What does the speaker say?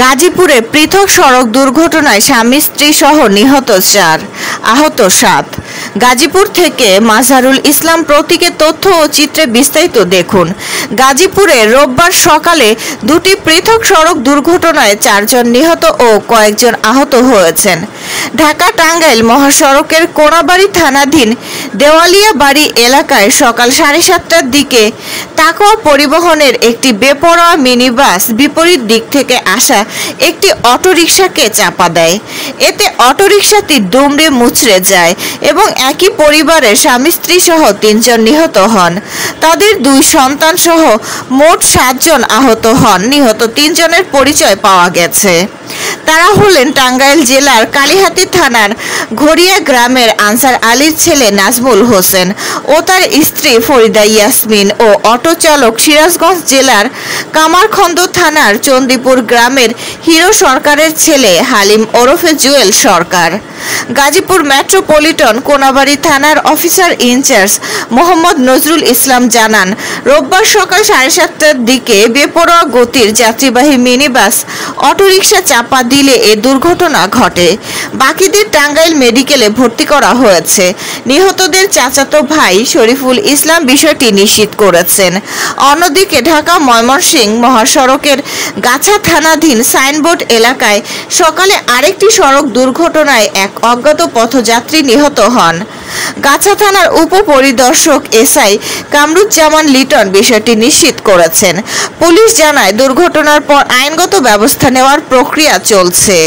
গাজীপুরে পৃথক সড়ক দুর্ঘটনায় স্বামী স্ত্রী সহ নিহত 4, আহত 7। গাজীপুর থেকে মাজহারুল ইসলাম প্রতীকের তথ্য ও চিত্রে বিস্তারিত দেখুন। গাজীপুরে রোববার সকালে দুটি পৃথক সড়ক দুর্ঘটনায় 4 জন নিহত ও কয়েকজন আহত হয়েছেন। ঢাকা টাঙ্গাইল মহাসড়কের কোনাবাড়ি থানাধীন দেওয়ালিয়া বাড়ি এলাকায় সকাল 7:30টার দিকে তাকওয়া পরিবহনের একটি বেপরোয়া মিনি বাস বিপরীত দিক থেকে আসা একটি অটোরিকশাকে চাপা দেয়। এতে অটোরিকশাটি দুমড়ে মুচড়ে যায় এবং একই পরিবারের স্বামী স্ত্রী সহ 3 জন নিহত হন। তাদের 2 সন্তান সহ মোট 7 জন আহত হন। নিহত 3 জনের পরিচয় পাওয়া গেছে। তারা হলেন টাঙ্গাইল জেলার কালিহাতী থানার ঘড়িয়া গ্রামের আনসার আলীর ছেলে নাজমুল হোসেন ও তার স্ত্রী ফরিদা ইয়াসমিন ও অটো চালক সিরাজগঞ্জ জেলার কামারখন্দ থানার চন্দিপুর গ্রামের হিরো সরকারের ছেলে হালিম ওরফে জুয়েল সরকার। গাজীপুর মেট্রোপলিটন কোনাবাড়ি থানার অফিসার ইনচার্জ মোহাম্মদ নজরুল ইসলাম জানান, রোববার সকাল 7:30টার দিকে বেপরোয়া গতির যাত্রীবাহী মিনি বাস অটোরিকশা চাপা দিলে এ দুর্ঘটনা ঘটে। বাকিদের টাঙ্গাইল মেডিকেলে ভর্তি করা হয়েছে। নিহতদের চাচাতো ভাই শরীফুল ইসলাম বিষয়টি নিশ্চিত করেছেন। অন্যদিকে ঢাকা ময়মনসিংহ মহাসড়কের গাছা থানাধীন সাইনবোর্ড এলাকায় সকালে আরেকটি সড়ক দুর্ঘটনায় এক অজ্ঞাত পথযাত্রী নিহত হন। গাছা থানার উপপরিদর্শক এসআই কামরুজ্জামান লিটন বিষয়টি নিশ্চিত করেছেন। পুলিশ জানায়, দুর্ঘটনার পর আইনগত ব্যবস্থা নেওয়ার প্রক্রিয়া চলছে।